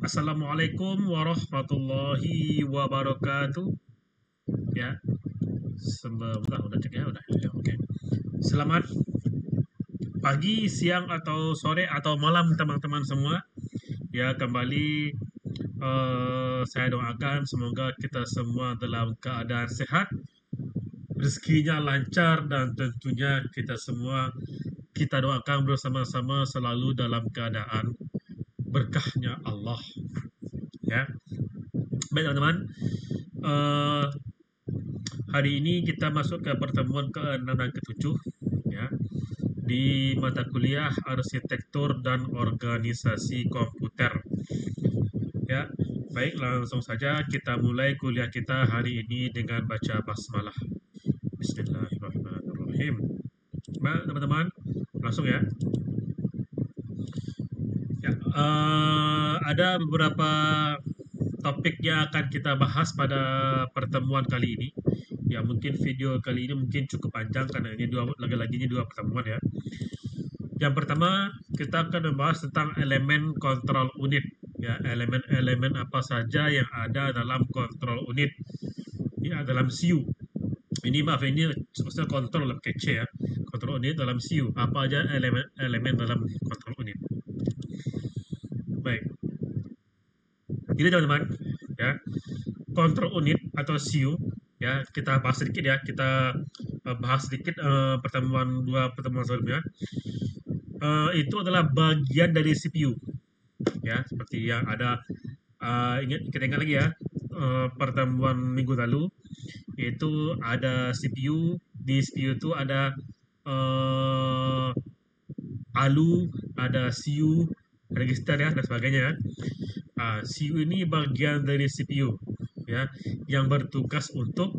Assalamualaikum warahmatullahi wabarakatuh. Ya, udah cek ya, udah. Ya, oke. Selamat pagi, siang atau sore atau malam teman-teman semua. Ya, kembali saya doakan semoga kita semua dalam keadaan sehat, rezekinya lancar dan tentunya kita doakan bersama-sama selalu dalam keadaan berkahnya Allah. Ya, baik teman-teman. Eh, Hari ini kita masuk ke pertemuan ke-6 dan ke-7 ya, di mata kuliah Arsitektur dan Organisasi Komputer. Ya, baik langsung saja kita mulai kuliah kita hari ini dengan baca basmalah. Bismillahirrahmanirrahim. Baik teman-teman, langsung ya. Ya, ada beberapa topik yang akan kita bahas pada pertemuan kali ini. Ya, mungkin video kali ini mungkin cukup panjang karena ini lagi-lagi dua pertemuan ya. Yang pertama, kita akan membahas tentang elemen kontrol unit. Ya, elemen-elemen apa saja yang ada dalam kontrol unit. Ya, dalam CU. Ini maaf, ini maksudnya kontrol dalam kece ya. Kontrol unit dalam CU. Apa aja elemen dalam kontrol unit. Baik. Jadi teman-teman, ya, kontrol unit atau CU ya, kita bahas sedikit ya. Kita bahas sedikit dua pertemuan sebelumnya. Itu adalah bagian dari CPU ya, seperti yang ada kita ingat lagi ya, pertemuan minggu lalu itu ada CPU. Di CPU itu ada uh, ALU, ada CU, register ya dan sebagainya ya. CU ini bagian dari CPU ya, yang bertugas untuk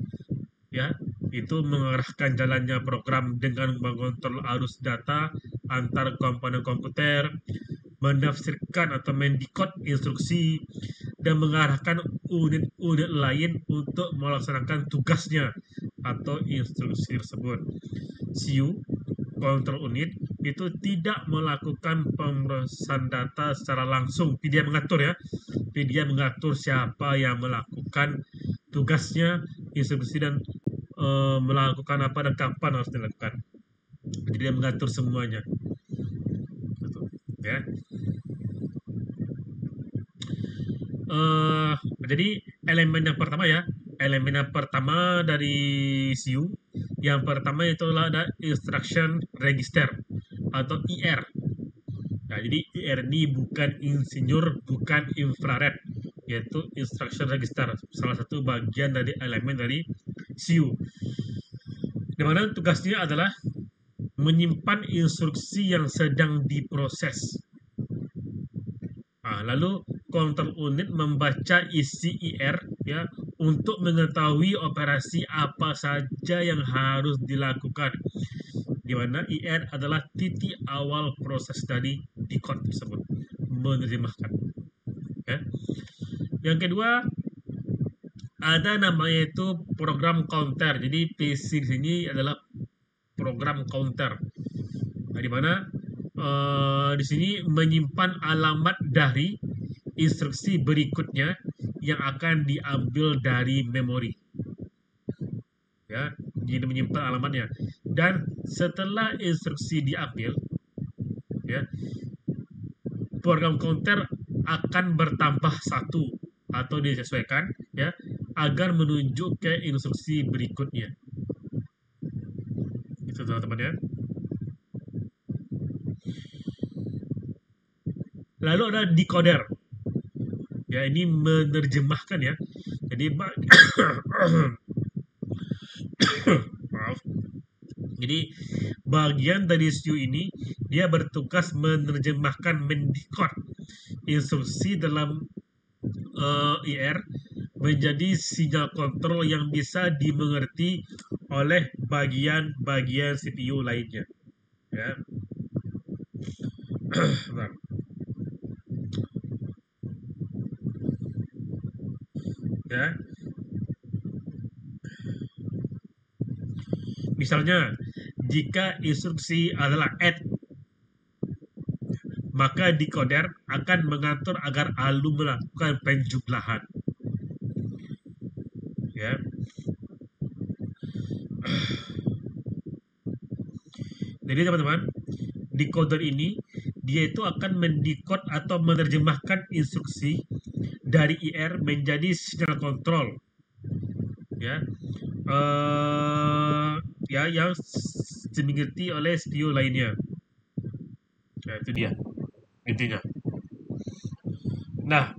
ya itu mengarahkan jalannya program dengan mengontrol arus data antar komponen komputer, menafsirkan atau mendekode instruksi, dan mengarahkan unit-unit lain untuk melaksanakan tugasnya atau instruksi tersebut. CU, control unit, itu tidak melakukan pemrosesan data secara langsung. Dia mengatur ya. Dia mengatur siapa yang melakukan tugasnya, instruksi, dan melakukan apa dan kapan harus dilakukan. Jadi dia mengatur semuanya. Betul. Ya. uh, jadi elemen yang pertama ya, elemen yang pertama dari CU, yang pertama itu adalah ada instruction register atau IR. Nah, jadi IR ini bukan insinyur, bukan infrared, yaitu instruction register, salah satu bagian dari elemen dari CU. Di mana tugasnya adalah menyimpan instruksi yang sedang diproses. Lalu kontrol unit membaca isi IR ya untuk mengetahui operasi apa saja yang harus dilakukan, di mana IR adalah titik awal proses dari decode tersebut, menerjemahkan. Ya. Yang kedua ada namanya itu program counter. Jadi PC di sini adalah program counter. Nah, di mana di sini menyimpan alamat dari instruksi berikutnya yang akan diambil dari memori. Ya, jadi menyimpan alamatnya. Dan setelah instruksi diambil, ya, program counter akan bertambah satu atau disesuaikan ya agar menuju ke instruksi berikutnya. Itu teman-teman ya. Lalu ada decoder. Ya, ini menerjemahkan ya. Jadi maaf. Jadi bagian dari CU ini dia bertugas menerjemahkan, mendekode instruksi dalam IR menjadi sinyal kontrol yang bisa dimengerti oleh bagian-bagian CPU lainnya. Ya. Ya. Misalnya, jika instruksi adalah add, maka decoder akan mengatur agar ALU melakukan penjumlahan. Ya. Jadi teman-teman, decoder ini dia itu akan mendekod atau menerjemahkan instruksi dari IR menjadi sinyal kontrol, ya, ya yang dimengerti oleh CPU lainnya. Ya, itu dia intinya. Nah,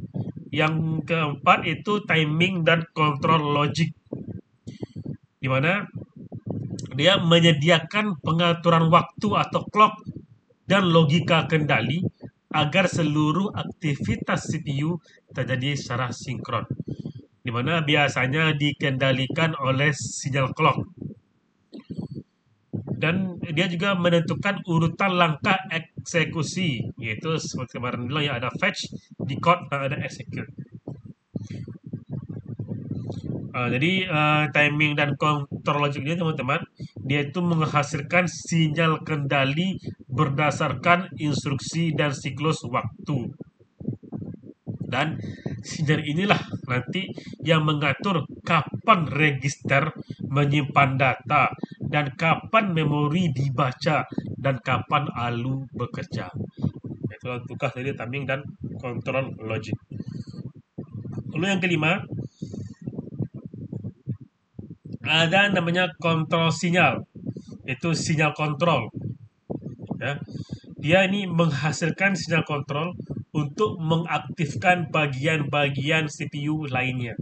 yang keempat itu timing dan kontrol logic, di mana dia menyediakan pengaturan waktu atau clock dan logika kendali agar seluruh aktivitas CPU terjadi secara sinkron, di mana biasanya dikendalikan oleh sinyal clock. Dan dia juga menentukan urutan langkah eksekusi, yaitu seperti kemarin bilang ya, ada fetch, decode, dan ada execute. Jadi timing dan kontrol logic ini teman-teman, dia itu menghasilkan sinyal kendali berdasarkan instruksi dan siklus waktu. Dan sinyal inilah nanti yang mengatur kapan register menyimpan data dan kapan memori dibaca dan kapan ALU bekerja. Itulah tugas dari timing dan kontrol logic. Lalu yang kelima, ada namanya kontrol sinyal, itu sinyal kontrol. Ya. Dia ini menghasilkan sinyal kontrol untuk mengaktifkan bagian-bagian CPU lainnya.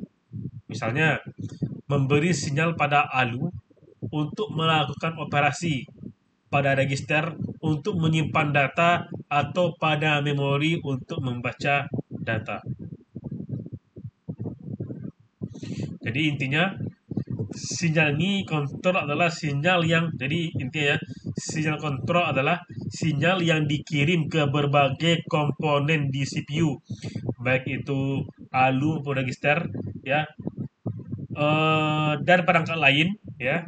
Misalnya, memberi sinyal pada ALU untuk melakukan operasi, pada register untuk menyimpan data, atau pada memori untuk membaca data. Jadi intinya, sinyal ini kontrol adalah sinyal yang, jadi intinya ya, sinyal kontrol adalah sinyal yang dikirim ke berbagai komponen di CPU, baik itu ALU maupun register, ya, dan perangkat lain, ya.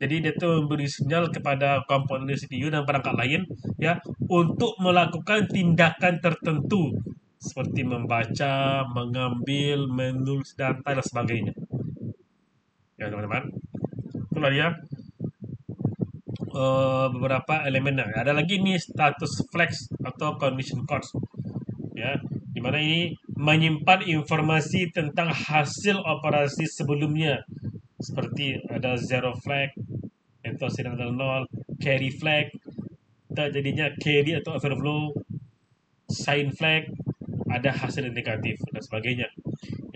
Jadi dia tuh memberi sinyal kepada komponen CPU dan perangkat lain, ya, untuk melakukan tindakan tertentu seperti membaca, mengambil, menulis data dan sebagainya. Ya teman-teman, itulah dia beberapa elemennya. Ada lagi nih status flags atau condition codes, ya, dimana ini menyimpan informasi tentang hasil operasi sebelumnya, seperti ada zero flag atau sinyal 0, carry flag, terjadinya carry atau overflow, sign flag, ada hasil negatif dan sebagainya.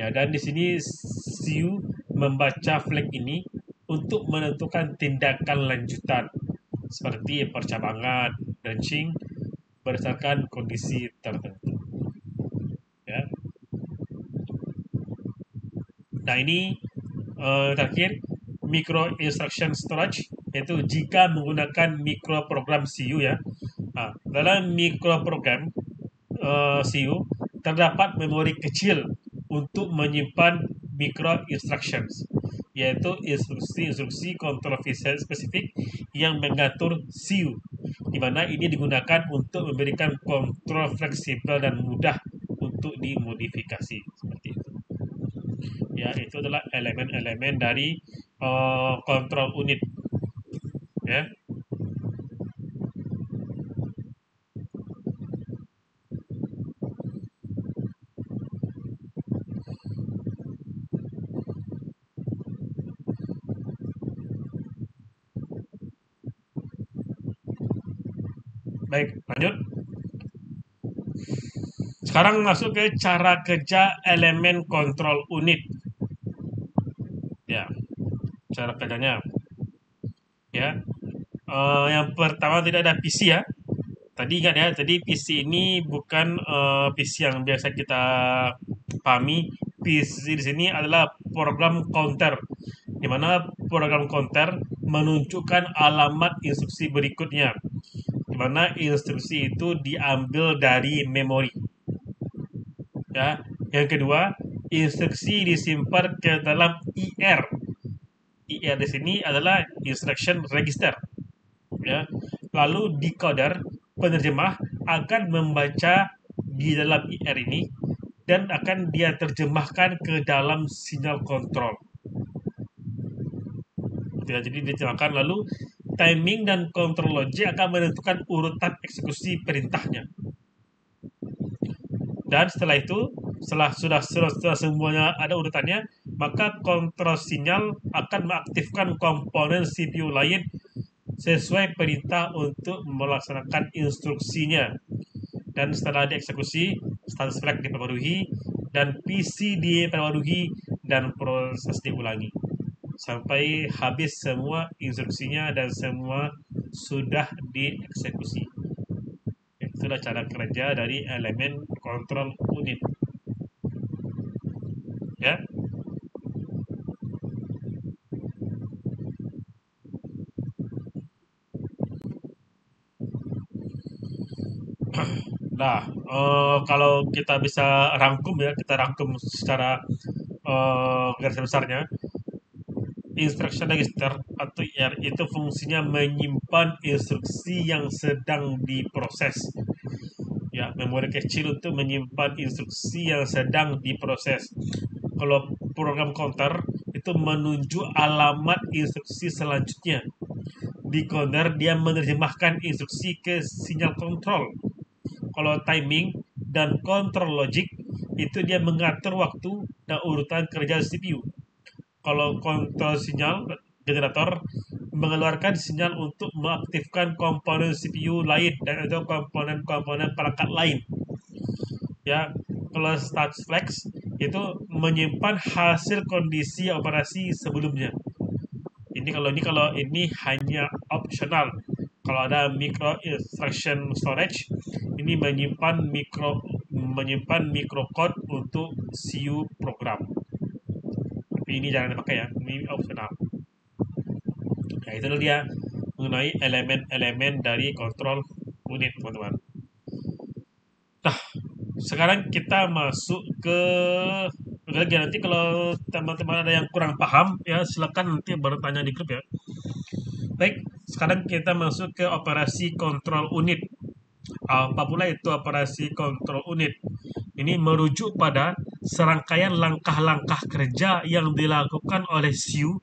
Ya, dan di sini CPU membaca flag ini untuk menentukan tindakan lanjutan seperti percabangan, branching berdasarkan kondisi tertentu. Ya. Nah ini terakhir, micro instruction storage, yaitu jika menggunakan mikroprogram CPU, ya. Nah, dalam mikroprogram CPU terdapat memori kecil untuk menyimpan micro instructions, yaitu instruksi-instruksi kontrol spesifik yang mengatur CPU, di mana ini digunakan untuk memberikan kontrol fleksibel dan mudah untuk dimodifikasi seperti itu. Ya, itu adalah elemen-elemen dari kontrol unit. Ya. Baik, lanjut. Sekarang masuk ke cara kerja elemen kontrol unit. Ya, cara kerjanya. Ya, yang pertama tidak ada PC, ya. Tadi ingat ya, tadi PC ini bukan PC yang biasa kita pahami. PC di sini adalah program counter, di mana program counter menunjukkan alamat instruksi berikutnya, di mana instruksi itu diambil dari memori. Ya, yang kedua, instruksi disimpan ke dalam IR. IR di sini adalah instruction register. Ya, lalu decoder penerjemah akan membaca di dalam IR ini dan akan dia terjemahkan ke dalam sinyal kontrol. Jadi diterjemahkan, lalu timing dan control logic akan menentukan urutan eksekusi perintahnya. Dan setelah itu, setelah semuanya ada urutannya, maka kontrol sinyal akan mengaktifkan komponen CPU lain sesuai perintah untuk melaksanakan instruksinya. Dan setelah dieksekusi, status flag diperbarui, dan PC diperbarui, dan proses diulangi sampai habis semua instruksinya dan semua sudah dieksekusi. Itulah cara kerja dari elemen kontrol unit. Ya. Nah, kalau kita bisa rangkum ya, kita rangkum secara garis besarnya. Instruction register atau IR itu fungsinya menyimpan instruksi yang sedang diproses. Ya, memori kecil untuk menyimpan instruksi yang sedang diproses. Kalau program counter itu menunjuk alamat instruksi selanjutnya. Di counter dia menerjemahkan instruksi ke sinyal kontrol. Kalau timing dan control logic itu dia mengatur waktu dan urutan kerja CPU. Kalau kontrol sinyal generator mengeluarkan sinyal untuk mengaktifkan komponen CPU lain dan atau komponen-komponen perangkat lain. Ya, kalau status flags itu menyimpan hasil kondisi operasi sebelumnya. Kalau ini hanya optional. Kalau ada micro instruction storage, ini menyimpan microcode untuk CPU program. Tapi ini jangan dipakai ya, ini optional. Nah, itu dia mengenai elemen-elemen dari kontrol unit, teman-teman. Nah, sekarang kita masuk ke lagi, nanti kalau teman-teman ada yang kurang paham ya silakan nanti bertanya di grup ya. Baik, sekarang kita masuk ke operasi kontrol unit. Apa pula itu operasi kontrol unit? Ini merujuk pada serangkaian langkah-langkah kerja yang dilakukan oleh CPU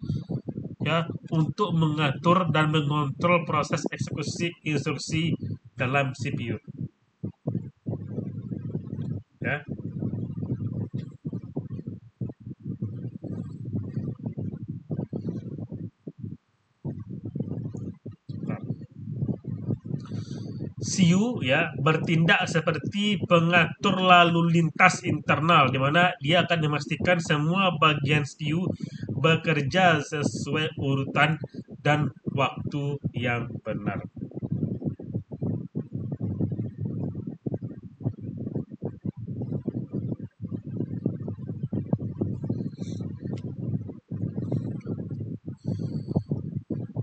ya untuk mengatur dan mengontrol proses eksekusi instruksi dalam CPU. Ya. CPU ya bertindak seperti pengatur lalu lintas internal, di mana dia akan memastikan semua bagian CPU bekerja sesuai urutan dan waktu yang benar.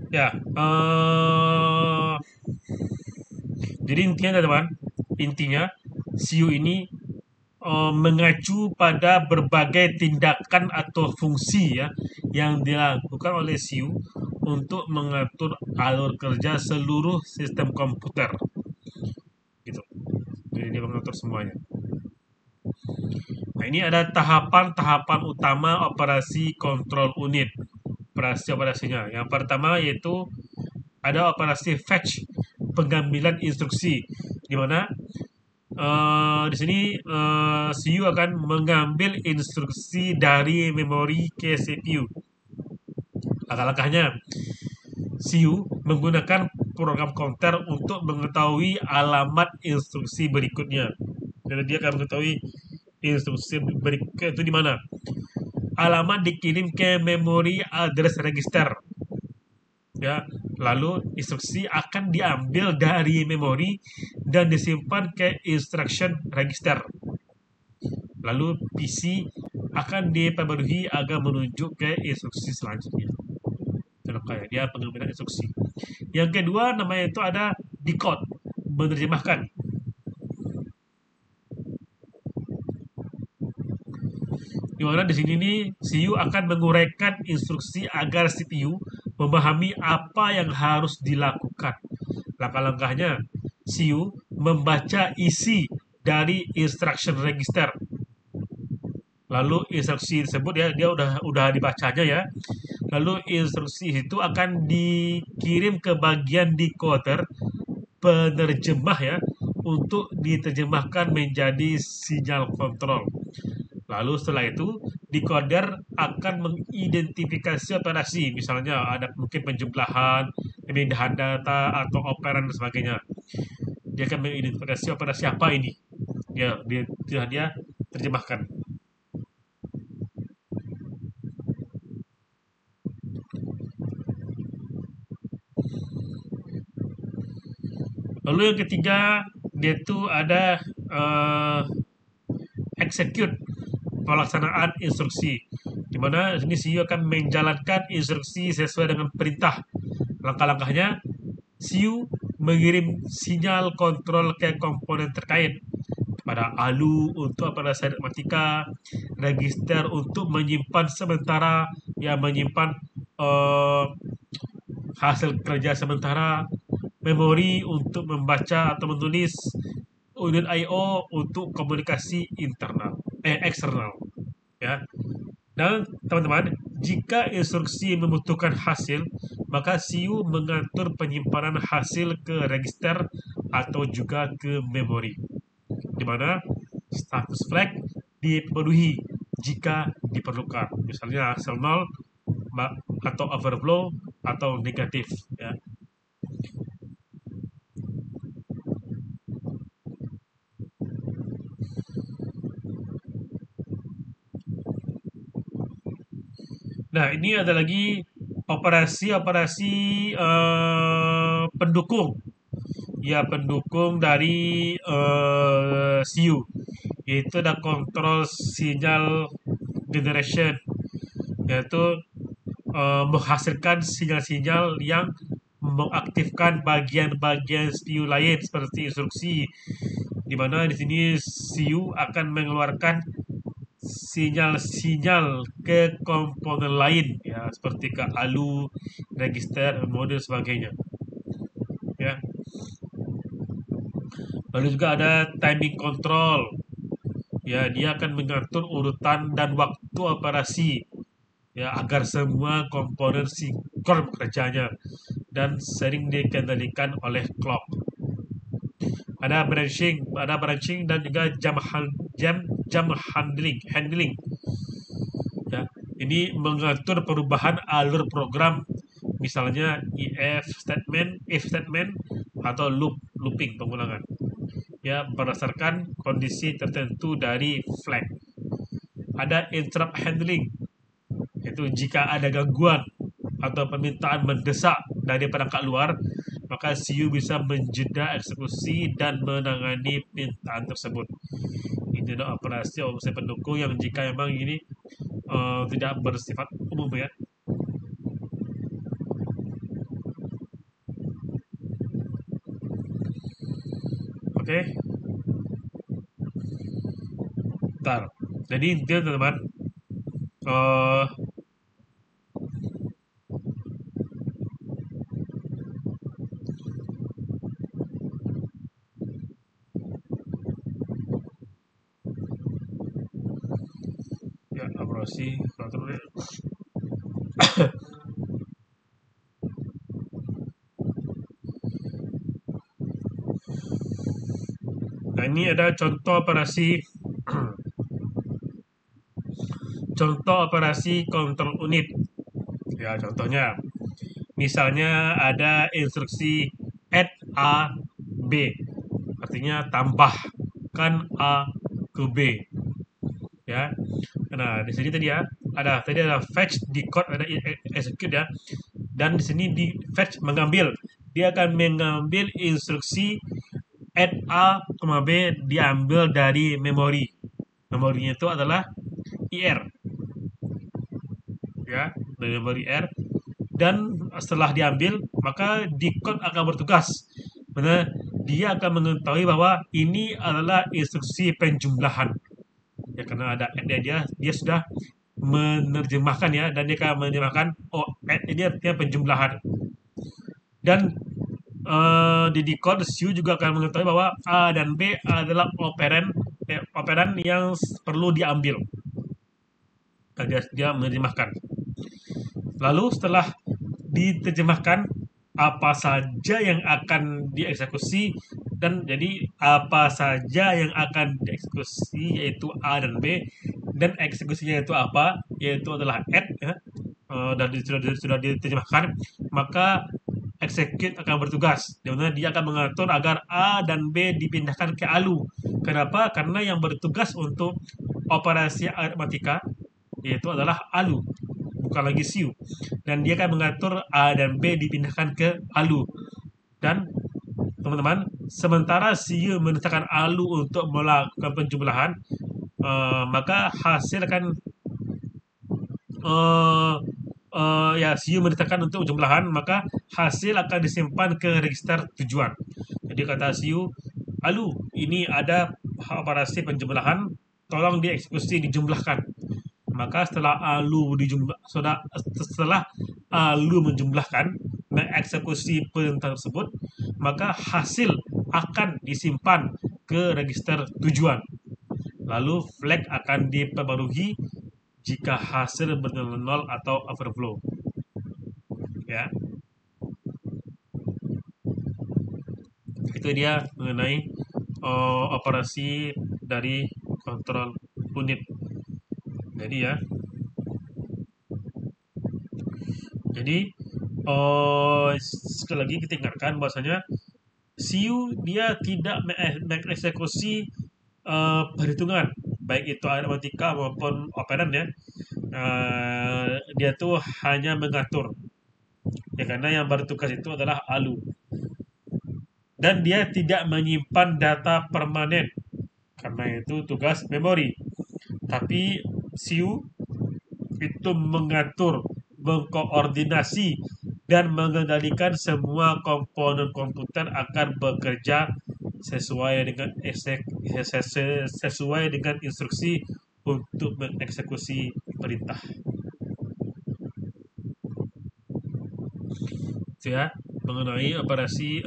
Ya, jadi intinya teman-teman, intinya CPU ini mengacu pada berbagai tindakan atau fungsi ya yang dilakukan oleh CPU untuk mengatur alur kerja seluruh sistem komputer. Gitu. Jadi dia mengatur semuanya. Nah, ini ada tahapan-tahapan utama operasi kontrol unit. Operasinya. Yang pertama yaitu ada operasi fetch, pengambilan instruksi, di mana di sini CPU akan mengambil instruksi dari memori ke CPU. Langkah-langkahnya, CPU menggunakan program counter untuk mengetahui alamat instruksi berikutnya. Jadi dia akan mengetahui instruksi berikutnya itu di mana. Alamat dikirim ke memori address register. Ya, lalu instruksi akan diambil dari memori dan disimpan ke instruction register. Lalu PC akan diperbarui agar menuju ke instruksi selanjutnya. Kayak dia pengambilan instruksi. Yang kedua namanya itu ada decode, menerjemahkan. Di mana di sini nih CPU akan menguraikan instruksi agar CPU memahami apa yang harus dilakukan. Langkah-langkahnya, CPU membaca isi dari instruction register. Lalu instruksi tersebut ya dia udah dibacanya ya. Lalu instruksi itu akan dikirim ke bagian decoder penerjemah ya untuk diterjemahkan menjadi sinyal kontrol. Lalu setelah itu decoder akan mengidentifikasi operasi, misalnya ada mungkin penjumlahan, pemindahan data atau operan dan sebagainya. Dia akan mengidentifikasi operasi apa ini. Ya, dia terjemahkan. Lalu yang ketiga dia itu ada execute pelaksanaan instruksi, di mana ini CEO akan menjalankan instruksi sesuai dengan perintah. Langkah-langkahnya, CEO mengirim sinyal kontrol ke komponen terkait pada ALU untuk operasi aritmatika, register untuk menyimpan sementara, ya menyimpan uh, hasil kerja sementara, memori untuk membaca atau menulis, unit I/O untuk komunikasi eksternal, ya. Dan teman-teman, jika instruksi membutuhkan hasil, maka CU mengatur penyimpanan hasil ke register atau juga ke memori, di mana status flag dipenuhi jika diperlukan. Misalnya hasil 0 atau overflow atau negatif, ya. Nah, ini ada lagi operasi-operasi pendukung, ya pendukung dari CU, yaitu ada kontrol sinyal generation, yaitu menghasilkan sinyal-sinyal yang mengaktifkan bagian-bagian CU lain seperti instruksi, di mana di sini CU akan mengeluarkan sinyal-sinyal ke komponen lain ya seperti ke ALU, register, memori dan sebagainya, ya. Lalu juga ada timing control. Ya, dia akan mengatur urutan dan waktu operasi ya agar semua komponen sinkron kerjanya dan sering dikendalikan oleh clock. Ada branching dan juga jam handling. Ya, ini mengatur perubahan alur program, misalnya if statement atau looping pengulangan. Ya, berdasarkan kondisi tertentu dari flag. Ada interrupt handling, yaitu jika ada gangguan atau permintaan mendesak dari perangkat luar, maka CU bisa menjeda eksekusi dan menangani permintaan tersebut. Ini adalah operasi pendukung yang jika memang ini tidak bersifat umum, ya. Oke, bentar. Jadi intinya teman-teman, uh, ya operasi kontrol. Nah, ini ada contoh operasi kontrol unit. Ya, contohnya misalnya ada instruksi add A B, artinya tambahkan A ke B, ya. Nah, di sini tadi ya ada fetch, decode, ada execute ya. Dan di sini di fetch mengambil, dia akan mengambil instruksi add A, B diambil dari memori. Memorinya itu adalah IR, ya, dari memori IR. Dan setelah diambil, maka decode akan bertugas. Mana dia akan mengetahui bahwa ini adalah instruksi penjumlahan. Ya, karena ada add dia sudah menerjemahkan ya, dan dia akan menerjemahkan, oh, add ini artinya penjumlahan. Dan di decode, CU juga akan mengetahui bahwa A dan B adalah operan yang perlu diambil. Dan dia menerjemahkan. Lalu setelah diterjemahkan apa saja yang akan dieksekusi, dan jadi apa saja yang akan dieksekusi yaitu A dan B, dan eksekusinya itu apa, yaitu adalah add ya. Dan sudah diterjemahkan, maka execute akan bertugas, di mana dia akan mengatur agar A dan B dipindahkan ke ALU. Kenapa? Karena yang bertugas untuk operasi aritmatika yaitu adalah ALU, bukan lagi CU. Dan dia akan mengatur A dan B dipindahkan ke ALU. Dan teman-teman, sementara CU menetapkan ALU untuk melakukan penjumlahan, maka hasil akan ya CU menetapkan untuk penjumlahan, maka hasil akan disimpan ke register tujuan. Jadi kata CU, ALU ini ada operasi penjumlahan, tolong dieksekusi dijumlahkan. Maka setelah ALU menjumlahkan, mengeksekusi perintah tersebut, maka hasil akan disimpan ke register tujuan. Lalu flag akan diperbarui jika hasil bernilai 0 atau overflow. Ya, itu dia mengenai operasi dari kontrol unit. Jadi ya, sekali lagi kita ingatkan bahwasanya CU dia tidak mengeksekusi perhitungan, baik itu aritmatika maupun operan ya. Dia tuh hanya mengatur ya, karena yang bertugas itu adalah ALU, dan dia tidak menyimpan data permanen karena itu tugas memori. Tapi CU itu mengatur, mengkoordinasi, dan mengendalikan semua komponen komputer agar bekerja sesuai dengan instruksi untuk mengeksekusi perintah. Itu ya mengenai operasi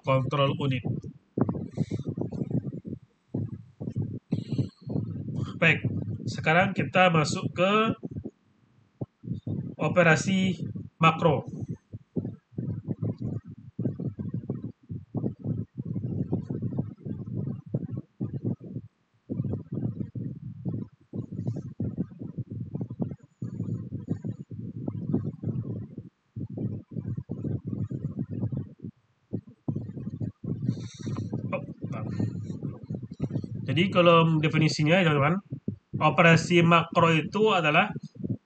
kontrol unit. Baik, sekarang kita masuk ke operasi makro. Jadi kalau definisinya teman-teman, operasi makro itu adalah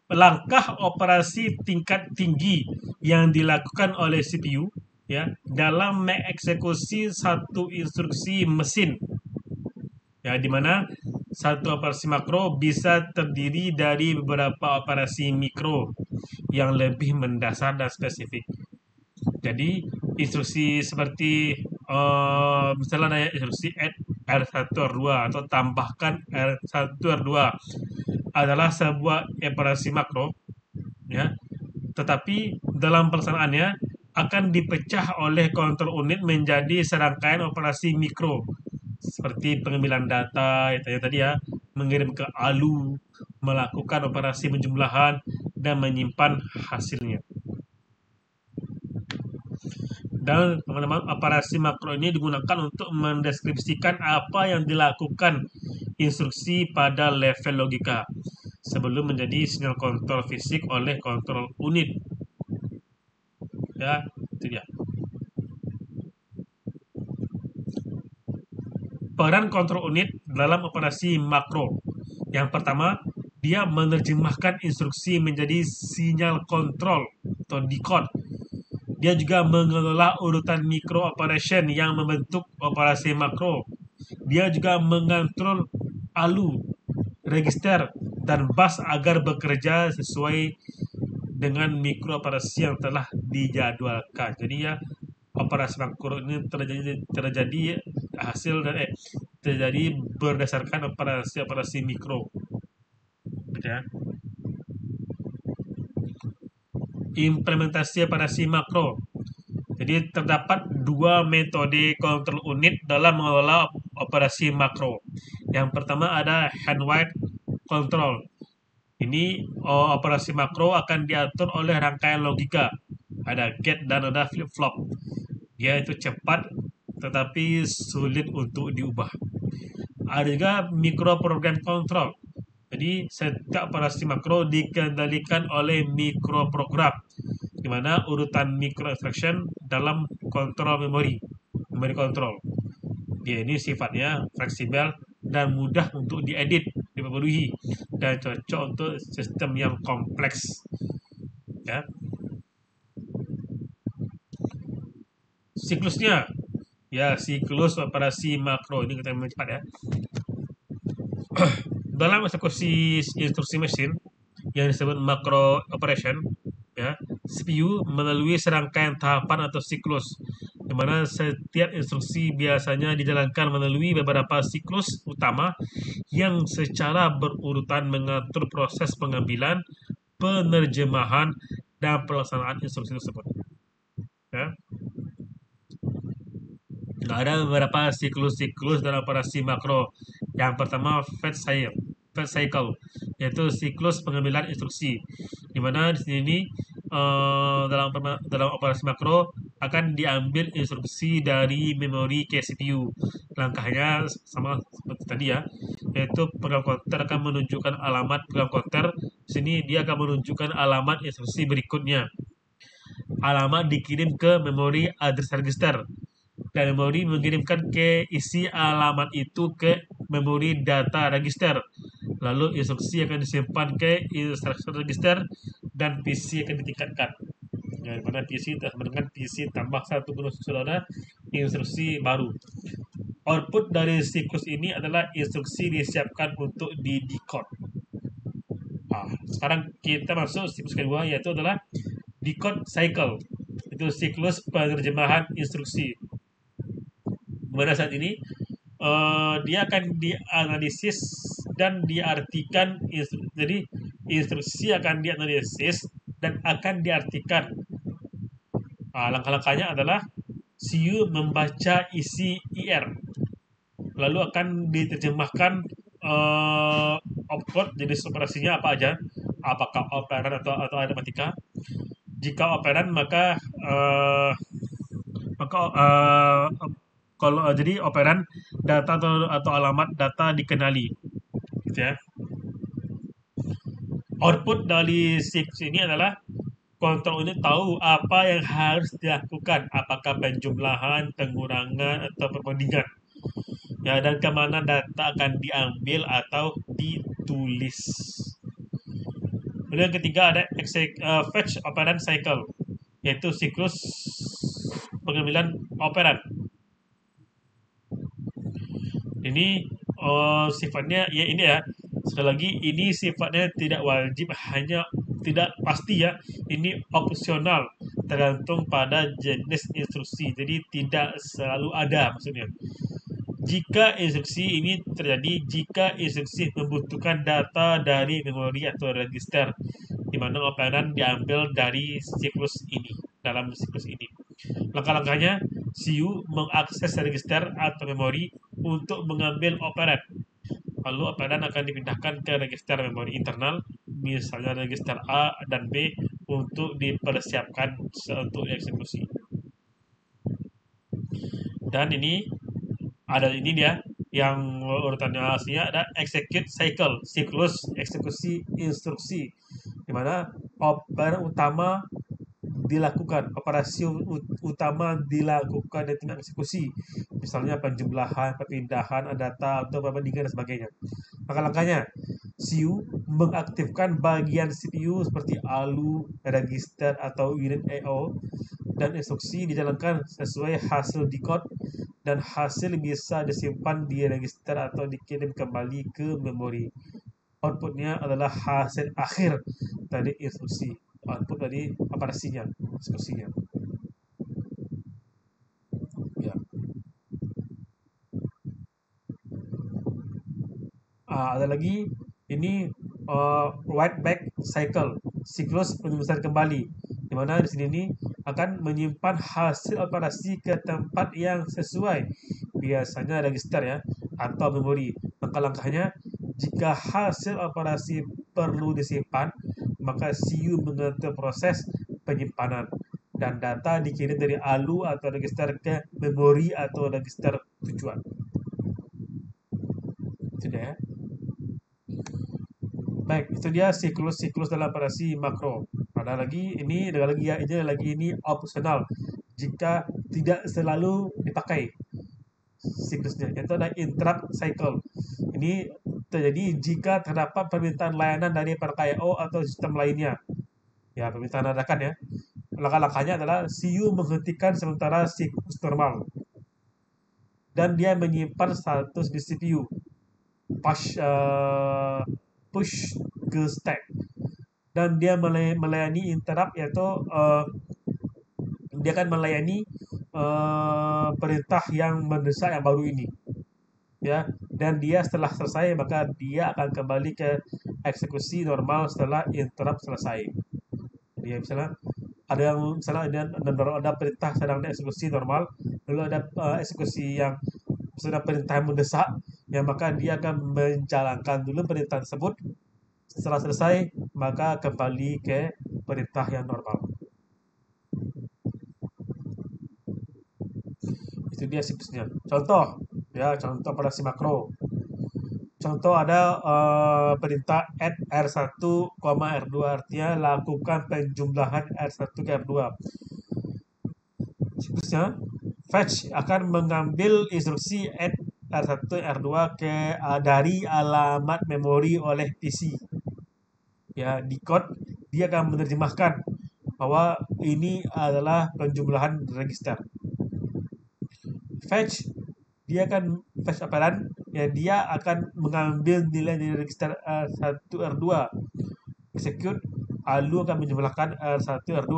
langkah operasi tingkat tinggi yang dilakukan oleh CPU ya dalam mengeksekusi satu instruksi mesin, ya di mana satu operasi makro bisa terdiri dari beberapa operasi mikro yang lebih mendasar dan spesifik. Jadi instruksi seperti misalnya ada instruksi add R1 R2 atau tambahkan R1 R2 adalah sebuah operasi makro ya, tetapi dalam pelaksanaannya akan dipecah oleh kontrol unit menjadi serangkaian operasi mikro seperti pengambilan data itu ya tadi ya, mengirim ke ALU, melakukan operasi penjumlahan, dan menyimpan hasilnya. Dan teman-teman, operasi makro ini digunakan untuk mendeskripsikan apa yang dilakukan instruksi pada level logika sebelum menjadi sinyal kontrol fisik oleh kontrol unit. Ya, itu dia. Peran kontrol unit dalam operasi makro. Yang pertama, dia menerjemahkan instruksi menjadi sinyal kontrol atau decode. Dia juga mengelola urutan micro operation yang membentuk operasi makro. Dia juga mengontrol ALU, register, dan bus agar bekerja sesuai dengan mikro operasi yang telah dijadwalkan. Jadi ya, operasi makro ini terjadi hasil dan terjadi berdasarkan operasi mikro. Ya. implementasi operasi makro. Jadi terdapat dua metode kontrol unit dalam mengelola operasi makro. Yang pertama ada handwide control. Ini operasi makro akan diatur oleh rangkaian logika. Ada get dan ada flip flop. Dia itu cepat tetapi sulit untuk diubah. Ada juga microprogram control. Jadi setiap operasi makro dikendalikan oleh mikroprogram, di mana urutan micro instruction dalam kontrol memori kontrol. Dia ini sifatnya fleksibel dan mudah untuk diedit, diperbarui, dan cocok untuk sistem yang kompleks. Ya. Siklusnya, ya siklus operasi makro ini kita cepat ya. Dalam eksekusi instruksi mesin yang disebut macro operation, ya, CPU melalui serangkaian tahapan atau siklus, di mana setiap instruksi biasanya dijalankan melalui beberapa siklus utama yang secara berurutan mengatur proses pengambilan, penerjemahan, dan pelaksanaan instruksi tersebut. Ya. Nah, ada beberapa siklus-siklus dalam operasi makro. Yang pertama, fetch cycle, yaitu siklus pengambilan instruksi. Di mana di sini dalam operasi makro akan diambil instruksi dari memori ke CPU. Langkahnya sama seperti tadi ya, yaitu program counter akan menunjukkan alamat program counter. Di sini dia akan menunjukkan alamat instruksi berikutnya. Alamat dikirim ke memori address register dan memori mengirimkan ke isi alamat itu ke memori data register. Lalu instruksi akan disimpan ke instruction register dan PC akan ditingkatkan. Yang mana PC dengan PC tambah satu saudara instruksi baru. Output dari siklus ini adalah instruksi disiapkan untuk di decode. Sekarang kita masuk siklus kedua, yaitu adalah decode cycle. Itu siklus penerjemahan instruksi. Pada saat ini dia akan dianalisis dan diartikan. Jadi instruksi akan dianalisis dan akan diartikan. Langkah-langkahnya adalah CPU membaca isi IR, lalu akan diterjemahkan opcode jenis operasinya apa aja, apakah operan atau aritmatika. Jika operan maka kalau jadi operan data atau alamat data dikenali, gitu ya. Output dari siklus ini adalah kontrol unit tahu apa yang harus dilakukan, apakah penjumlahan, pengurangan, atau perbandingan. Ya, dan kemana data akan diambil atau ditulis. Lalu yang ketiga ada fetch operand cycle, yaitu siklus pengambilan operan. Ini sifatnya ya ini ya. Sekali lagi ini sifatnya tidak wajib, hanya tidak pasti ya. Ini opsional, tergantung pada jenis instruksi. Jadi tidak selalu ada maksudnya. Jika instruksi ini terjadi jika instruksi membutuhkan data dari memori atau register, di mana operan diambil dari siklus ini, dalam siklus ini. Langkah-langkahnya, CPU mengakses register atau memori untuk mengambil operan. Lalu operan akan dipindahkan ke register memori internal, misalnya register A dan B, untuk dipersiapkan untuk eksekusi. Dan ini ada ini dia yang urutannya aslinya ada execute cycle, siklus eksekusi instruksi, di mana operan utama dilakukan, operasi utama dilakukan di tingkat eksekusi, misalnya penjumlahan, perpindahan data atau perbandingan dan sebagainya. Langkah-langkahnya, CPU mengaktifkan bagian CPU seperti ALU, register atau unit I/O, dan instruksi dijalankan sesuai hasil decode, dan hasil bisa disimpan di register atau dikirim kembali ke memori. Outputnya adalah hasil akhir dari instruksi, output dari operasinya, instruksinya. Ya. Ada lagi ini write back cycle, siklus penulisan kembali. di mana di sini ini akan menyimpan hasil operasi ke tempat yang sesuai, biasanya register ya, atau memori. Langkah-langkahnya, jika hasil operasi perlu disimpan, maka CU mengatur proses penyimpanan dan data dikirim dari ALU atau register ke memori atau register tujuan. Sudah ya. Baik, itu dia siklus-siklus dalam operasi makro. Ada lagi ini opsional jika tidak selalu dipakai siklusnya. Itu ada interrupt cycle. Ini terjadi jika terdapat permintaan layanan dari perangkat I/O atau sistem lainnya. Ya, permintaan dadakan ya. Langkah-langkahnya adalah CU menghentikan sementara siklus normal dan dia menyimpan status di CPU. Push ke stack dan dia melayani interrupt, yaitu dia akan melayani perintah yang mendesak yang baru ini ya, dan dia setelah selesai maka dia akan kembali ke eksekusi normal setelah interrupt selesai. Dia misalnya ada perintah sedang dieksekusi normal, lalu ada eksekusi yang sudah perintah yang mendesak ya, maka dia akan menjalankan dulu perintah tersebut. Setelah selesai maka kembali ke perintah yang normal. Itu dia siklusnya. Contoh operasi makro. Contoh ada perintah add R1, R2, artinya lakukan penjumlahan R1 ke R2. Siklusnya, fetch akan mengambil instruksi add R1, R2 dari alamat memori oleh PC. Ya, di code dia akan menerjemahkan bahwa ini adalah penjumlahan register. Fetch, dia akan fetch operan ya, dia akan mengambil nilai dari register R1, R2. Execute, ALU akan menjumlahkan R1, R2.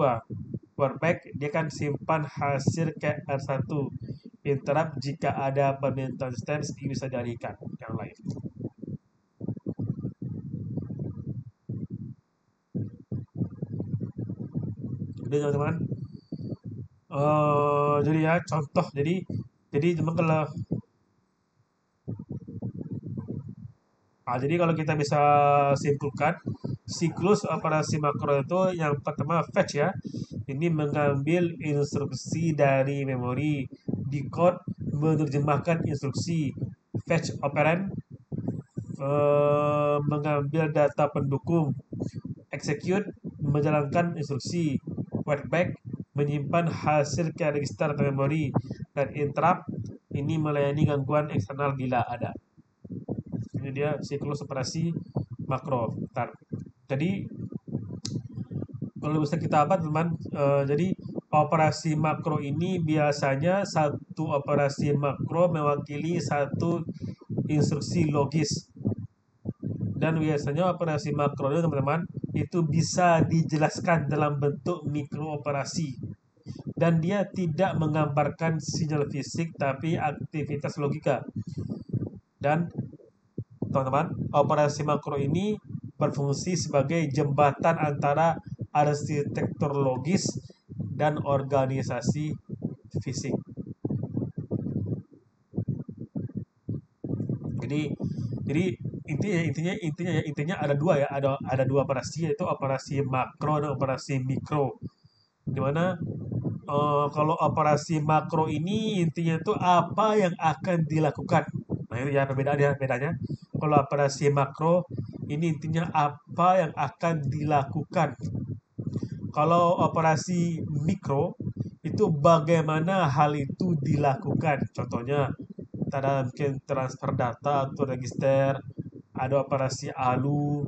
Wordback, dia akan simpan hasil ke R1. Interrupt, jika ada permintaan stance bisa dialihkan yang lain. Jadi teman-teman, jadi ya contoh, jadi teman jadi kalau kita bisa simpulkan, siklus operasi makro itu yang pertama fetch ya. Ini mengambil instruksi dari memori, decode menerjemahkan instruksi, fetch operand mengambil data pendukung, execute menjalankan instruksi, writeback menyimpan hasil ke register ke memori, dan interrupt ini melayani gangguan eksternal bila ada. Ini dia siklus operasi makro. Jadi kalau bisa kita apa teman? Jadi operasi makro ini biasanya satu operasi makro mewakili satu instruksi logis. Dan biasanya operasi makro itu teman-teman itu bisa dijelaskan dalam bentuk mikro operasi. Dan dia tidak menggambarkan sinyal fisik tapi aktivitas logika. Dan teman-teman, operasi makro ini berfungsi sebagai jembatan antara arsitektur logis dan organisasi fisik. Jadi intinya ada dua ya, ada dua operasi, yaitu operasi makro dan operasi mikro. Dimana kalau operasi makro ini intinya itu apa yang akan dilakukan. Nah itu ya bedanya. Kalau operasi makro ini intinya apa yang akan dilakukan. Kalau operasi mikro itu bagaimana hal itu dilakukan. Contohnya ada mungkin transfer data atau register, ada operasi ALU,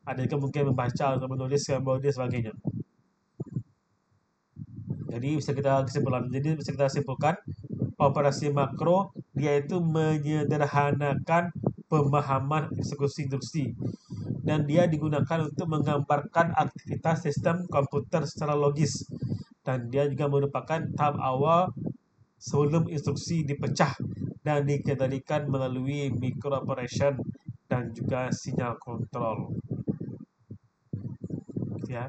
ada juga mungkin membaca atau menulis dan sebagainya. Jadi bisa kita simpulkan operasi makro dia itu menyederhanakan pemahaman eksekusi instruksi dan dia digunakan untuk menggambarkan aktivitas sistem komputer secara logis, dan dia juga merupakan tahap awal sebelum instruksi dipecah dan dikendalikan melalui micro operation dan juga sinyal kontrol. Ya.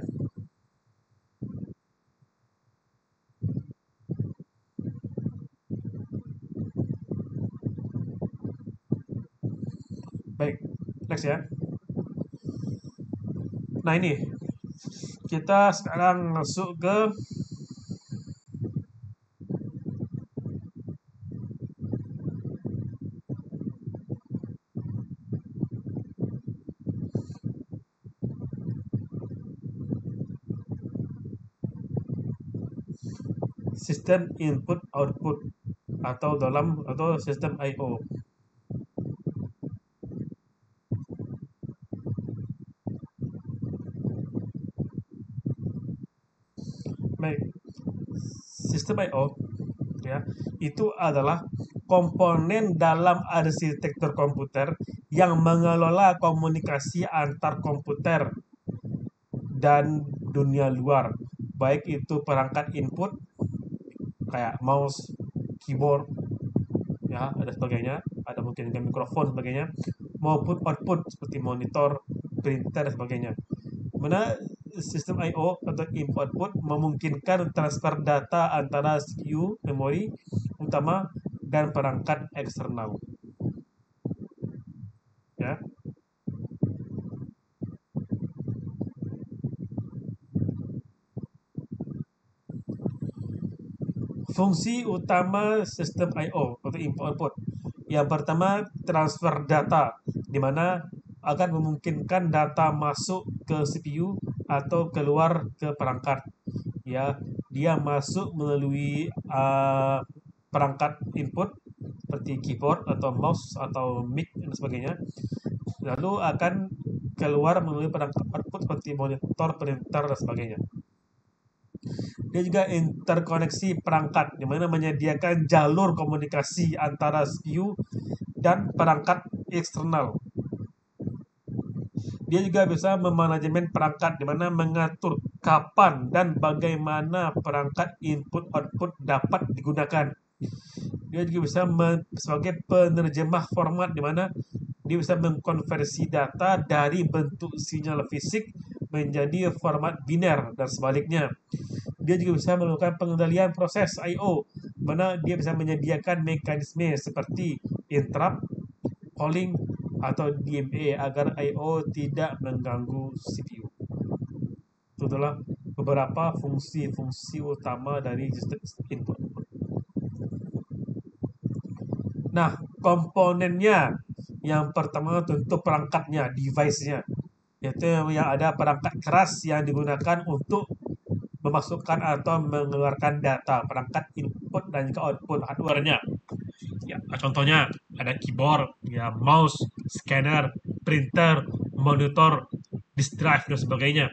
Baik, next ya. Nah ini, kita sekarang masuk ke sistem input output atau sistem I/O. Baik, sistem I/O ya, itu adalah komponen dalam arsitektur komputer yang mengelola komunikasi antar komputer dan dunia luar, baik itu perangkat input kayak mouse, keyboard, ya ada sebagainya, ada mungkin juga mikrofon sebagainya, maupun output seperti monitor, printer dan sebagainya. Mana sistem I/O atau input output memungkinkan transfer data antara CPU, memori utama dan perangkat eksternal. Ya, fungsi utama sistem I/O atau input output. Yang pertama, transfer data, di mana akan memungkinkan data masuk ke CPU atau keluar ke perangkat. Ya, dia masuk melalui perangkat input seperti keyboard atau mouse atau mic dan sebagainya. Lalu akan keluar melalui perangkat output seperti monitor, printer dan sebagainya. Dia juga interkoneksi perangkat, di mana menyediakan jalur komunikasi antara CPU dan perangkat eksternal. Dia juga bisa memanajemen perangkat, di mana mengatur kapan dan bagaimana perangkat input output dapat digunakan. Dia juga bisa sebagai penerjemah format, di mana dia bisa mengkonversi data dari bentuk sinyal fisik menjadi format biner dan sebaliknya. Dia juga bisa melakukan pengendalian proses I/O, mana dia bisa menyediakan mekanisme seperti interrupt, calling, atau DMA agar I/O tidak mengganggu CPU. Itu adalah beberapa fungsi-fungsi utama dari sistem input. Nah, komponennya yang pertama tentu perangkatnya, device-nya, yaitu yang ada perangkat keras yang digunakan untuk memasukkan atau mengeluarkan data, perangkat input dan juga output hardware-nya. Ya, contohnya ada keyboard, ya, mouse, scanner, printer, monitor, disk drive dan sebagainya.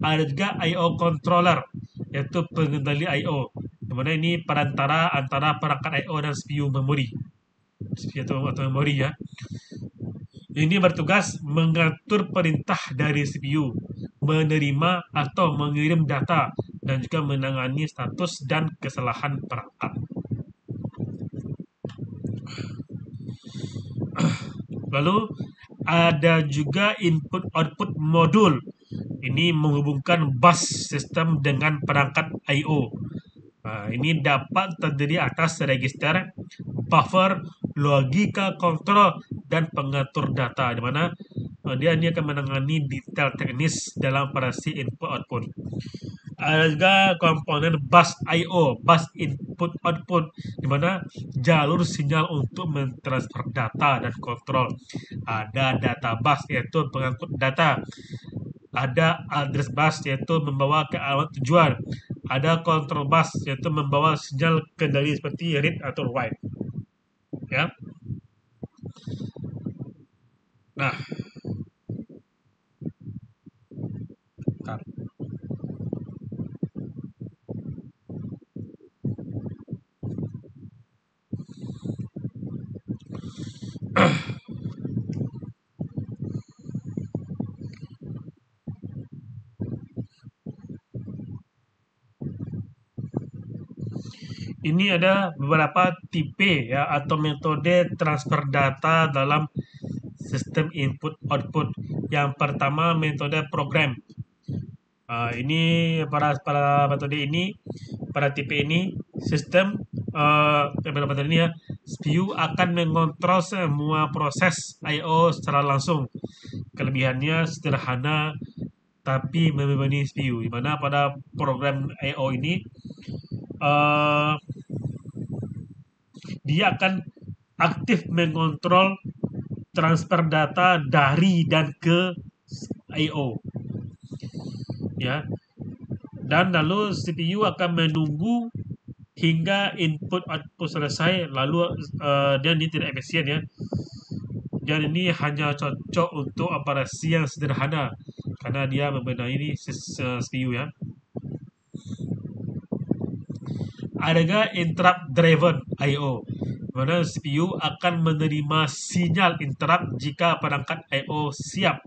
Ada juga I/O controller, yaitu pengendali I/O, di mana ini perantara antara perangkat I/O dan CPU memori, atau memori ya. Ini bertugas mengatur perintah dari CPU, menerima atau mengirim data, dan juga menangani status dan kesalahan perangkat. Lalu ada juga input output modul. Ini menghubungkan bus sistem dengan perangkat I/O. Ini dapat terdiri atas register, buffer, logika kontrol, dan pengatur data, di mana dia ini akan menangani detail teknis dalam operasi input output. Ada juga komponen bus I/O, bus input output, di mana jalur sinyal untuk mentransfer data dan kontrol. Ada data bus, yaitu pengangkut data. Ada address bus, yaitu membawa ke alamat tujuan. Ada control bus, yaitu membawa sinyal kendali seperti read atau write. Ya. Nah, ini ada beberapa tipe ya atau metode transfer data dalam sistem input output. Yang pertama metode program. Ini pada metode ini, pada tipe ini sistem pada metode ini ya, CPU akan mengontrol semua proses I/O secara langsung. Kelebihannya sederhana tapi membebani CPU, di mana pada program I/O ini uh, dia akan aktif mengontrol transfer data dari dan ke I/O, ya. Dan lalu CPU akan menunggu hingga input output selesai, lalu dan ini tidak efisien, ya. Dan ini hanya cocok untuk operasi yang sederhana karena dia membenahi ini CPU, ya. Ada interrupt driven I/O, mana CPU akan menerima sinyal interrupt jika perangkat I/O siap,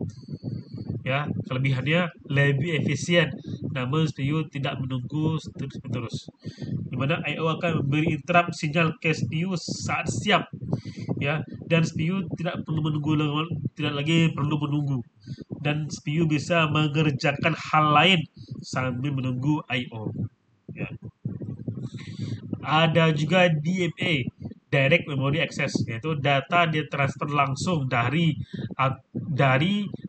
ya. Kelebihannya lebih efisien, namun CPU tidak menunggu terus-menerus, di mana I/O akan memberi interrupt sinyal ke CPU saat siap, ya, dan CPU tidak lagi perlu menunggu, dan CPU bisa mengerjakan hal lain sambil menunggu I/O, ya. Ada juga DMA, Direct Memory Access, yaitu data ditransfer langsung dari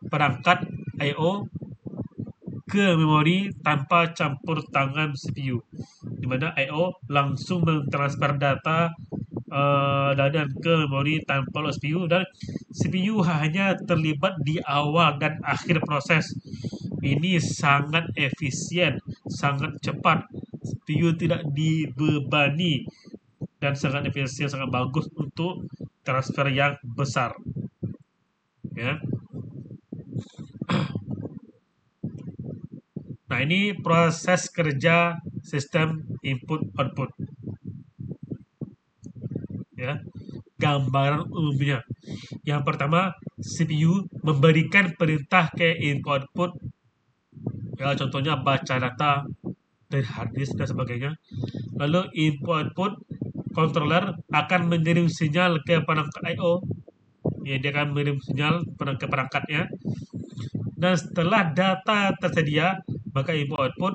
perangkat I/O ke memori tanpa campur tangan CPU, di mana I/O langsung mentransfer data dan ke memori tanpa CPU, dan CPU hanya terlibat di awal dan akhir proses. Ini sangat efisien, sangat cepat. CPU tidak dibebani dan sangat efisien, sangat bagus untuk transfer yang besar, ya. Nah, ini proses kerja sistem input output, ya. Gambaran umumnya. Yang pertama, CPU memberikan perintah ke input output, ya, contohnya baca data dari hard disk dan sebagainya. Lalu input output controller akan mengirim sinyal ke perangkat I/O, ya, dia akan mengirim sinyal ke perangkatnya, dan setelah data tersedia maka input output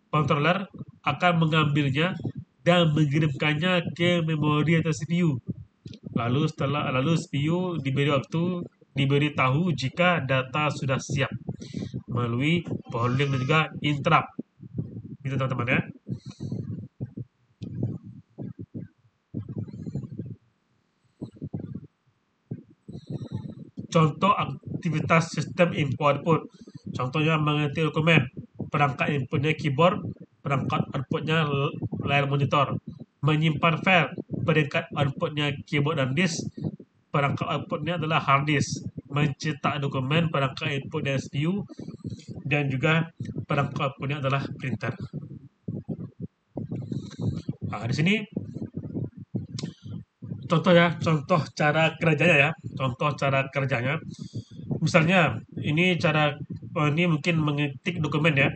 controller akan mengambilnya dan mengirimkannya ke memori atau CPU. Lalu CPU diberitahu jika data sudah siap melalui polling dan juga interrupt. Itu teman-teman, ya. Contoh aktivitas sistem input output, contohnya mengetik dokumen, perangkat inputnya keyboard, perangkat outputnya layar monitor, menyimpan file, perangkat outputnya keyboard dan disk, perangkat outputnya adalah hard disk, mencetak dokumen, perangkat inputnya CPU, dan juga perangkat outputnya adalah printer. Nah, di sini contoh cara kerjanya. Misalnya ini mungkin mengetik dokumen, ya.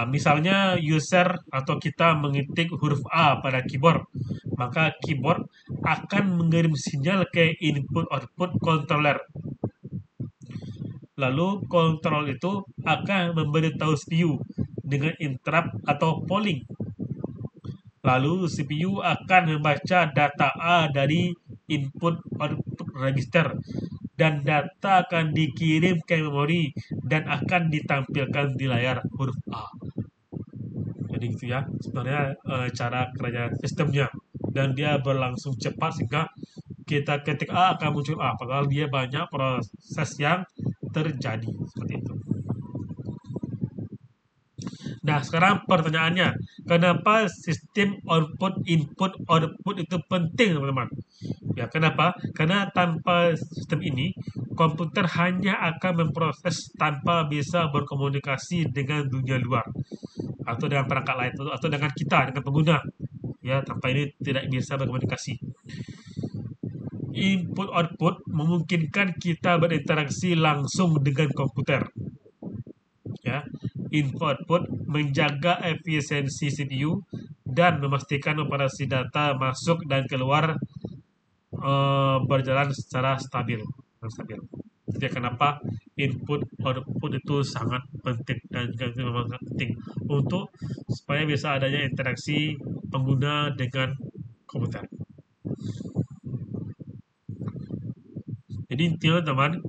Misalnya user atau kita mengetik huruf A pada keyboard, maka keyboard akan mengirim sinyal ke input output controller. Lalu kontrol itu akan memberitahu CPU dengan interrupt atau polling. Lalu CPU akan membaca data A dari input output register, dan data akan dikirim ke memori dan akan ditampilkan di layar huruf A. Jadi gitu, ya, sebenarnya cara kerja sistemnya, dan dia berlangsung cepat sehingga kita ketik A akan muncul A, padahal dia banyak proses yang terjadi seperti itu. Nah, sekarang pertanyaannya, kenapa sistem input-output itu penting, teman-teman? Ya, kenapa? Karena tanpa sistem ini, komputer hanya akan memproses tanpa bisa berkomunikasi dengan dunia luar, atau dengan perangkat lain, atau dengan kita, dengan pengguna. Ya, tanpa ini tidak bisa berkomunikasi. Input-output memungkinkan kita berinteraksi langsung dengan komputer. Ya, input-output menjaga efisiensi CPU dan memastikan operasi data masuk dan keluar berjalan secara stabil. Jadi kenapa input-output itu sangat penting, dan itu memang sangat penting untuk supaya bisa adanya interaksi pengguna dengan komputer. Jadi intinya teman,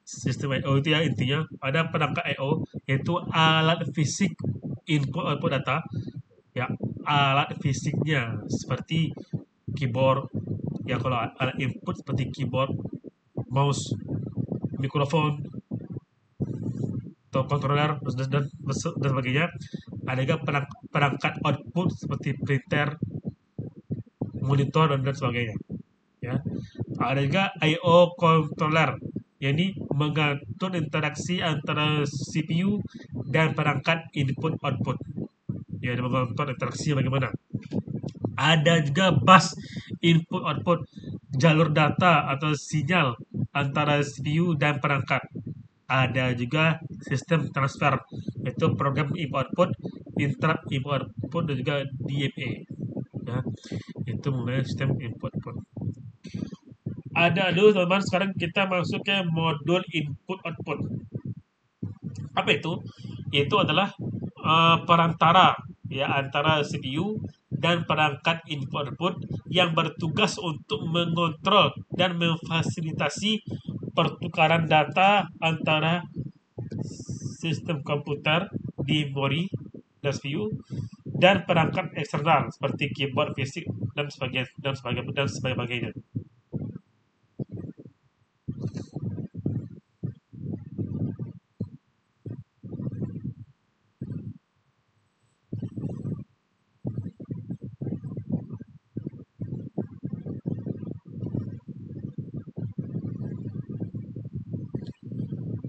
sistem I/O itu ya intinya ada perangkat I/O yaitu alat fisik input output data, ya alat fisiknya seperti keyboard, ya kalau alat input seperti keyboard, mouse, mikrofon atau controller dan sebagainya. Ada juga perangkat output seperti printer, monitor dan sebagainya, ya. Ada juga I/O controller, yakni mengatur interaksi antara CPU dan perangkat input output, ya, mengatur interaksi bagaimana. Ada juga bus input output, jalur data atau sinyal antara CPU dan perangkat. Ada juga sistem transfer, yaitu program input output, interrupt input output dan juga DMA, ya. Itu mengenai sistem input output. Ada dulu teman, sekarang kita masuk ke modul input output. Apa itu? Itu adalah perantara, ya, antara CPU dan perangkat input output yang bertugas untuk mengontrol dan memfasilitasi pertukaran data antara sistem komputer di memori dan CPU dan perangkat eksternal seperti keyboard fisik dan sebagainya.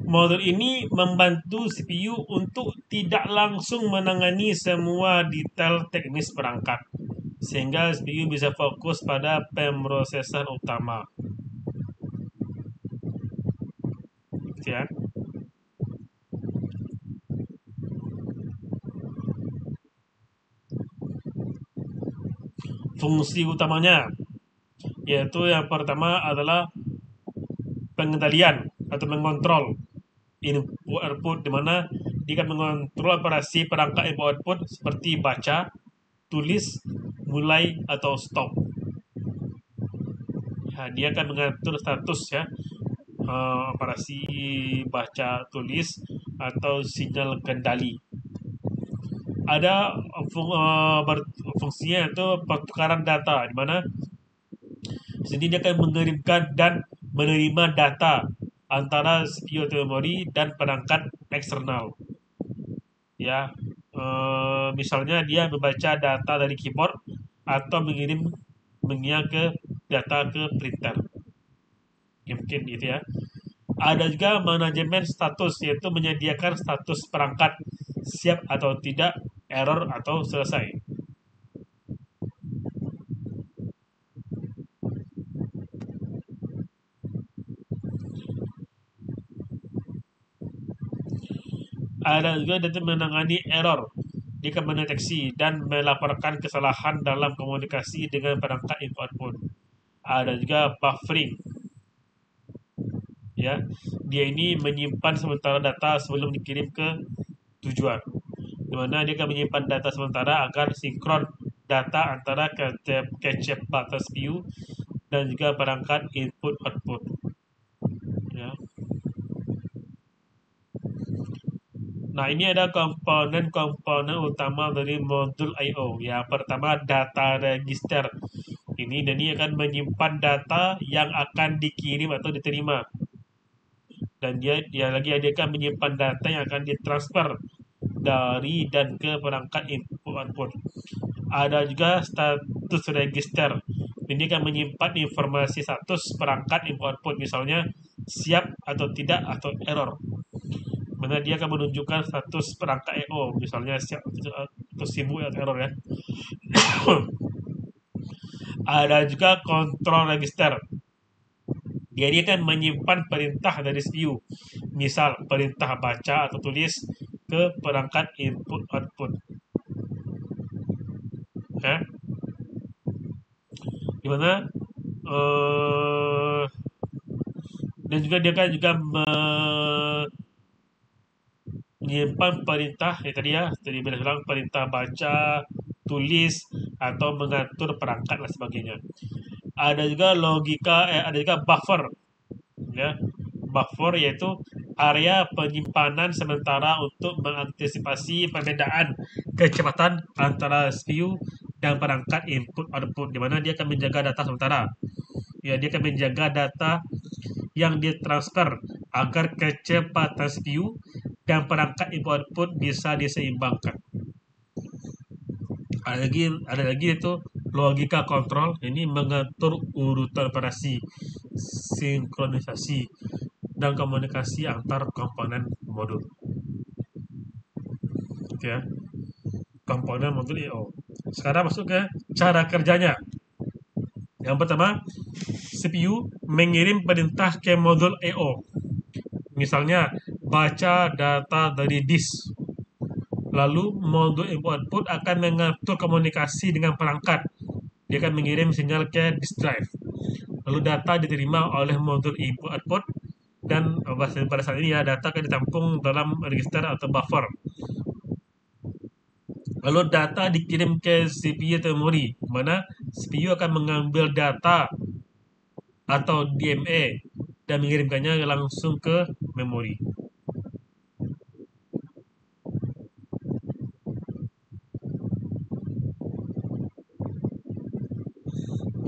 Modul ini membantu CPU untuk tidak langsung menangani semua detail teknis perangkat, sehingga CPU bisa fokus pada pemrosesan utama. Gitu ya. Fungsi utamanya yaitu yang pertama adalah pengendalian atau mengontrol input output, di mana dia akan mengontrol operasi perangkat input output seperti baca, tulis, mulai atau stop. Ya, dia akan mengatur status, ya, operasi baca, tulis atau sinyal kendali. Ada fungsinya itu pertukaran data, di mana sini dia akan mengirimkan dan menerima data antara CPU atau memori dan perangkat eksternal. Ya, misalnya dia membaca data dari keyboard atau mengirimnya ke data ke printer. Ya, mungkin gitu ya. Ada juga manajemen status, yaitu menyediakan status perangkat siap atau tidak, error atau selesai. Ada juga data menangani error. Dia akan mendeteksi dan melaporkan kesalahan dalam komunikasi dengan perangkat input output. Ada juga buffering. Ya, dia ini menyimpan sementara data sebelum dikirim ke tujuan. Di mana dia akan menyimpan data sementara agar sinkron data antara cache buffer CPU dan juga perangkat input output. Ya. Nah, ini ada komponen-komponen utama dari modul I/O. Yang pertama, data register. Ini akan menyimpan data yang akan dikirim atau diterima. Dan dia lagi dia akan menyimpan data yang akan ditransfer dari dan ke perangkat input output. Ada juga status register. Ini akan menyimpan informasi status perangkat input output, misalnya siap atau tidak atau error. Mana dia akan menunjukkan status perangkat I/O, misalnya siap atau sibuk atau error, ya. Ada juga control register. Dia akan menyimpan perintah dari CPU, misal perintah baca atau tulis ke perangkat input output. Ya. Dimana dan juga dia akan juga menyimpan perintah tadi bilang perintah baca, tulis atau mengatur perangkat dan sebagainya. Ada juga ada juga buffer. ya. Buffer yaitu area penyimpanan sementara untuk mengantisipasi perbedaan kecepatan antara CPU dan perangkat input output, di mana dia akan menjaga data sementara. Ya, dia akan menjaga data yang ditransfer agar kecepatan CPU dan perangkat input output bisa diseimbangkan. Ada lagi itu logika kontrol, ini mengatur urutan operasi, sinkronisasi dan komunikasi antar komponen modul. Oke ya, komponen modul I/O. Sekarang masuk ke cara kerjanya. Yang pertama, CPU mengirim perintah ke modul I/O. Misalnya baca data dari disk. Lalu modul input output akan mengatur komunikasi dengan perangkat. Dia akan mengirim sinyal ke disk drive. Lalu data diterima oleh modul input output dan pada saat ini ya data akan ditampung dalam register atau buffer. Lalu data dikirim ke CPU atau memori, mana CPU akan mengambil data atau DMA dan mengirimkannya langsung ke memori.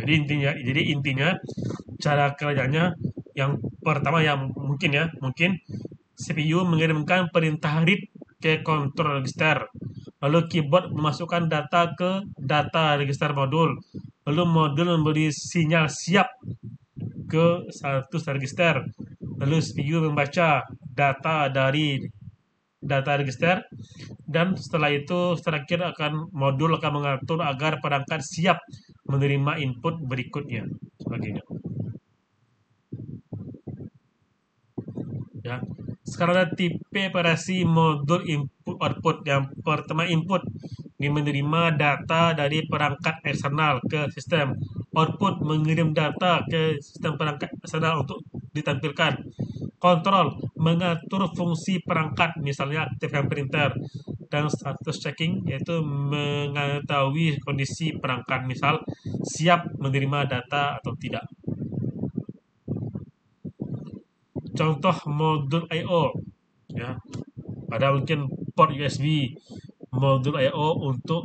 Jadi intinya cara kerjanya yang pertama yang mungkin CPU mengirimkan perintah read ke control register. Lalu keyboard memasukkan data ke data register modul. Lalu modul memberi sinyal siap ke satu register. Lalu CPU membaca data dari data register dan setelah itu terakhir modul akan mengatur agar perangkat siap menerima input berikutnya sebagainya. Ya. Sekarang ada tipe operasi modul input output. Yang pertama input, ini menerima data dari perangkat eksternal ke sistem. Output mengirim data ke sistem perangkat eksternal untuk ditampilkan. Kontrol mengatur fungsi perangkat, misalnya aktifkan printer, dan status checking yaitu mengetahui kondisi perangkat, misal siap menerima data atau tidak. Contoh modul I/O ya, ada mungkin port USB, modul I/O untuk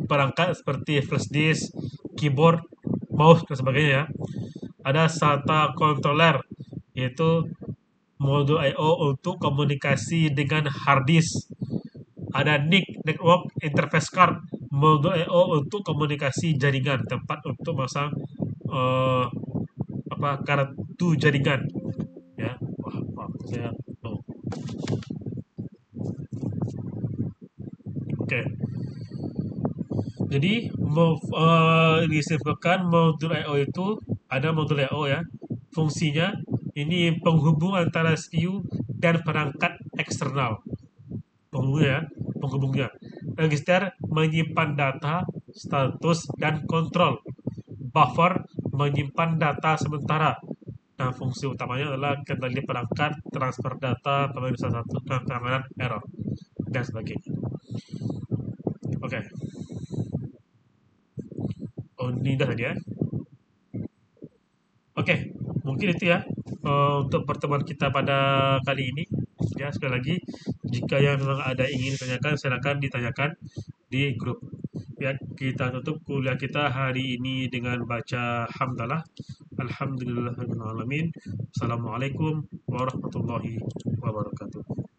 perangkat seperti flash disk, keyboard, mouse dan sebagainya ya. Ada SATA controller yaitu modul I/O untuk komunikasi dengan hard disk. Ada NIC network interface card, modul I/O untuk komunikasi jaringan, tempat untuk masang kartu jaringan ya. Wah, maaf saya Oke. Jadi disimpulkan modul I/O itu ada modul I/O ya. Fungsinya ini penghubung antara CPU dan perangkat eksternal. Penghubungnya. Register menyimpan data, status dan kontrol. Buffer menyimpan data sementara. Nah, fungsi utamanya adalah kendali perangkat, transfer data, pemeriksaan satu, dan penanganan error dan sebagainya. Oke. Oh, ini dah tadi ya. Oke, mungkin itu ya untuk pertemuan kita pada kali ini. Ya, sekali lagi, jika yang memang ada ingin ditanyakan, silakan ditanyakan di grup. Ya, kita tutup kuliah kita hari ini dengan baca hamdalah. Alhamdulillahirrahmanirrahim. Assalamualaikum warahmatullahi wabarakatuh.